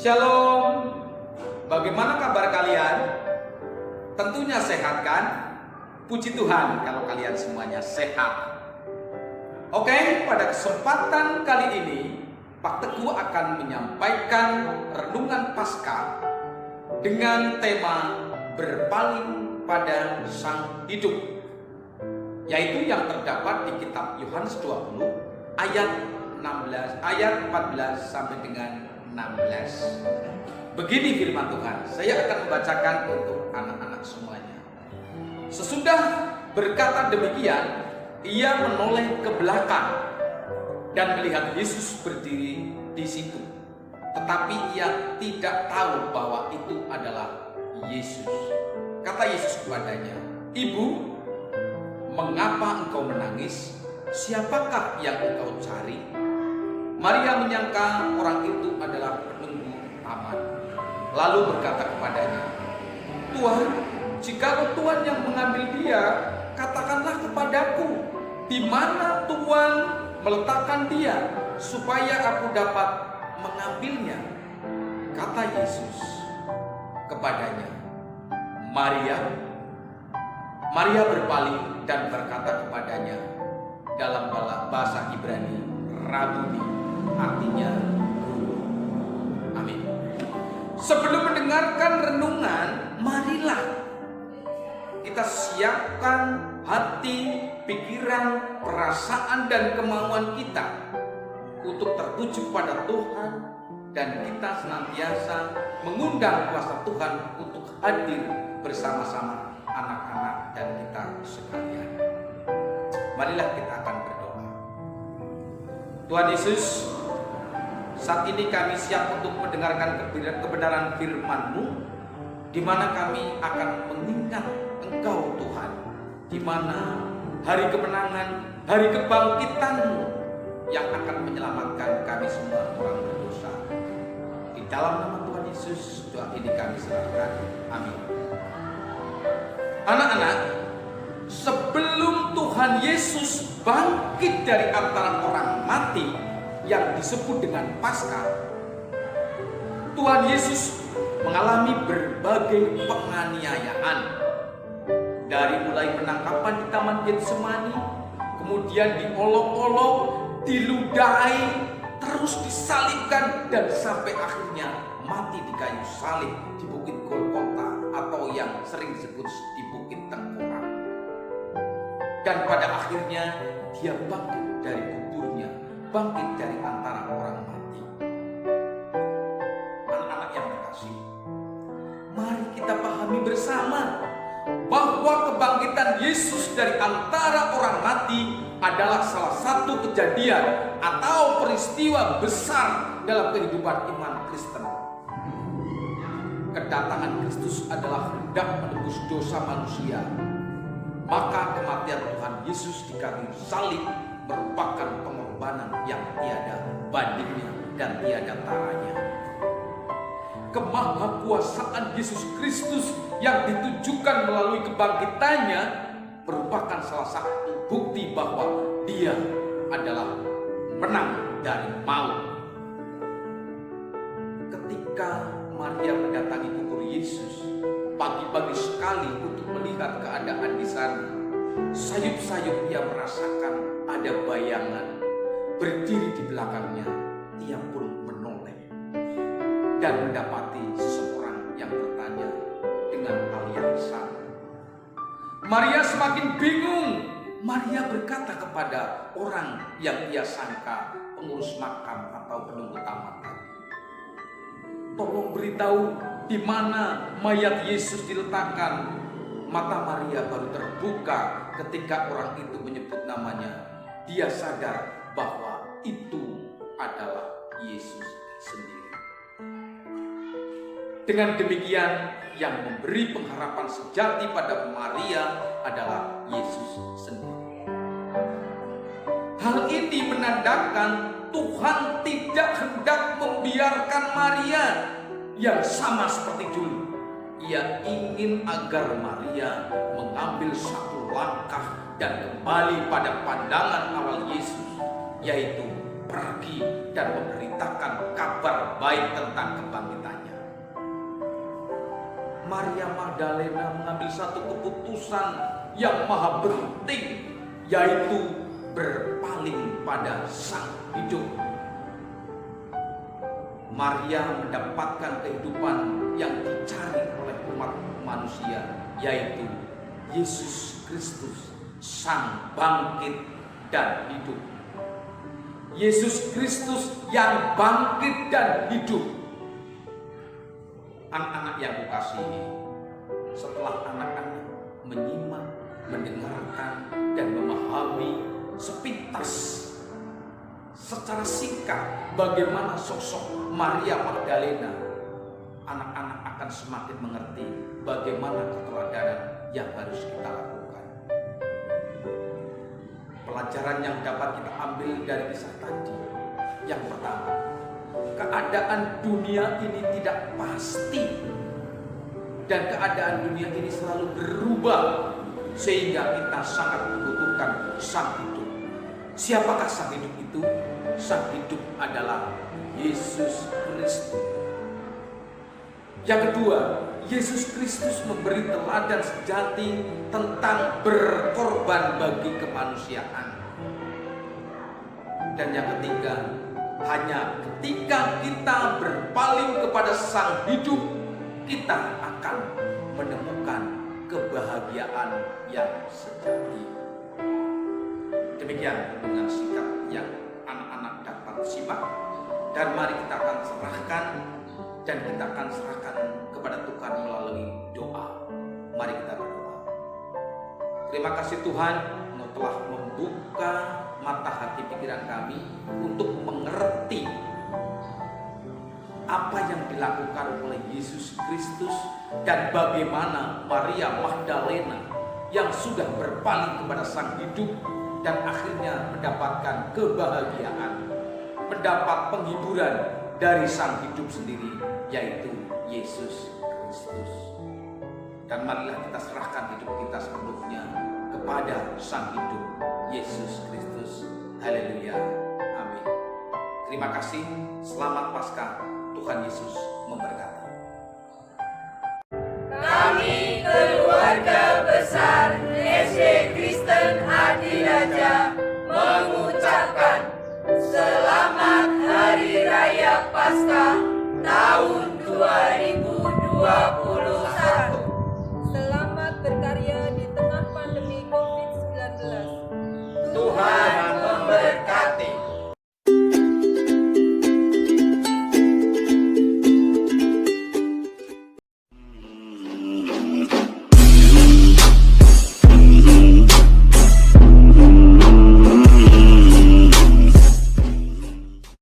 Shalom. Bagaimana kabar kalian? Tentunya sehat kan? Puji Tuhan kalau kalian semuanya sehat. Oke, pada kesempatan kali ini Pak Teguh akan menyampaikan renungan Paskah dengan tema berpaling pada Sang Hidup, yaitu yang terdapat di kitab Yohanes 20 ayat 14 sampai dengan 16. Begini firman Tuhan, saya akan membacakan untuk anak-anak semuanya. Sesudah berkata demikian, ia menoleh ke belakang dan melihat Yesus berdiri di situ. Tetapi ia tidak tahu bahwa itu adalah Yesus. Kata Yesus kepadanya, "Ibu, mengapa engkau menangis? Siapakah yang engkau cari?" Maria menyangka orang itu adalah penunggu taman, lalu berkata kepadanya, "Tuhan, jikalau Tuhan yang mengambil dia, katakanlah kepadaku, di mana Tuhan meletakkan dia, supaya aku dapat mengambilnya." Kata Yesus kepadanya, "Maria." Maria berpaling dan berkata kepadanya dalam bahasa Ibrani, "Rabuni," artinya guru. Amin. Sebelum mendengarkan renungan, marilah kita siapkan hati, pikiran, perasaan, dan kemauan kita untuk tertuju pada Tuhan, dan kita senantiasa mengundang kuasa Tuhan untuk hadir bersama-sama anak-anak dan kita sekalian. Marilah kita akan berdoa. Tuhan Yesus, saat ini kami siap untuk mendengarkan kebenaran firman-Mu, di mana kami akan mengingat Engkau Tuhan, di mana hari kemenangan, hari kebangkitan-Mu yang akan menyelamatkan kami semua orang berdosa. Di dalam nama Tuhan Yesus, doa ini kami serahkan. Amin. Anak-anak, sebelum Tuhan Yesus bangkit dari antara orang mati yang disebut dengan Paskah, Tuhan Yesus mengalami berbagai penganiayaan. Dari mulai penangkapan di Taman Getsemani, kemudian diolok-olok, diludahi, terus disalibkan, dan sampai akhirnya mati di kayu salib di Bukit Golgota, atau yang sering disebut di Bukit Tengkorak. Dan pada akhirnya dia bangkit dari kuburnya, bangkit dari antara orang mati. Anak-anak yang terkasih, mari kita pahami bersama bahwa kebangkitan Yesus dari antara orang mati adalah salah satu kejadian atau peristiwa besar dalam kehidupan iman Kristen. Kedatangan Kristus adalah hendak menebus dosa manusia. Maka kematian Tuhan Yesus di kayu salib merupakan pengorbanan yang tiada bandingnya dan tiada taranya. Kemahakuasaan Yesus Kristus yang ditujukan melalui kebangkitannya merupakan salah satu bukti bahwa Dia adalah menang dari maut. Ketika Maria mendatangi kubur Yesus pagi-pagi sekali untuk melihat keadaan di sana, sayup-sayup ia merasakan ada bayangan berdiri di belakangnya. Ia pun menoleh dan mendapati seseorang yang bertanya dengan hal yang sama. Maria semakin bingung. Maria berkata kepada orang yang ia sangka pengurus makam atau penunggu taman tadi, "Tolong beritahu di mana mayat Yesus diletakkan." Mata Maria baru terbuka ketika orang itu menyebut namanya. Dia sadar bahwa itu adalah Yesus sendiri. Dengan demikian, yang memberi pengharapan sejati pada Maria adalah Yesus sendiri. Hal ini menandakan Tuhan tidak hendak membiarkan Maria yang sama seperti dulu. Ia ingin agar Maria mengambil satu langkah dan kembali pada pandangan awal Yesus, yaitu pergi dan memberitakan kabar baik tentang kebangkitannya. Maria Magdalena mengambil satu keputusan yang maha penting, yaitu berpaling pada Sang Hidup. Maria mendapatkan kehidupan yang dicari oleh umat manusia, yaitu Yesus Kristus, Sang bangkit dan hidup. Yesus Kristus yang bangkit dan hidup. Anak-anak yang kukasihi, setelah anak-anak menyimak, mendengarkan, dan memahami sepintas secara singkat bagaimana sosok Maria Magdalena, anak-anak akan semakin mengerti bagaimana keteladanan yang harus kita lakukan. Pelajaran yang dapat kita ambil dari kisah tadi, yang pertama, keadaan dunia ini tidak pasti dan keadaan dunia ini selalu berubah, sehingga kita sangat membutuhkan Sang Hidup. Siapakah Sang Hidup itu? Sang Hidup adalah Yesus Kristus. Yang kedua, Yesus Kristus memberi teladan sejati tentang berkorban bagi kemanusiaan. Dan yang ketiga, hanya ketika kita berpaling kepada Sang Hidup, kita akan menemukan kebahagiaan yang sejati. Demikian dengan sikap yang anak-anak dapat simak, dan mari kita akan serahkan, dan kita akan serahkan kepada Tuhan melalui doa. Mari kita berdoa. Terima kasih Tuhan, Engkau telah membuka mata hati pikiran kami untuk mengerti apa yang dilakukan oleh Yesus Kristus dan bagaimana Maria Magdalena yang sudah berpaling kepada Sang Hidup dan akhirnya mendapatkan kebahagiaan, mendapat penghiburan dari Sang Hidup sendiri, yaitu Yesus Kristus. Dan marilah kita serahkan hidup kita sepenuhnya kepada Sang Hidup, Yesus Kristus. Haleluya. Amin. Terima kasih. Selamat Paskah. Tuhan Yesus memberkati. Kami keluarga besar SD Kristen Adiraja mengucapkan selamat Hari Raya Paskah tahun 2020.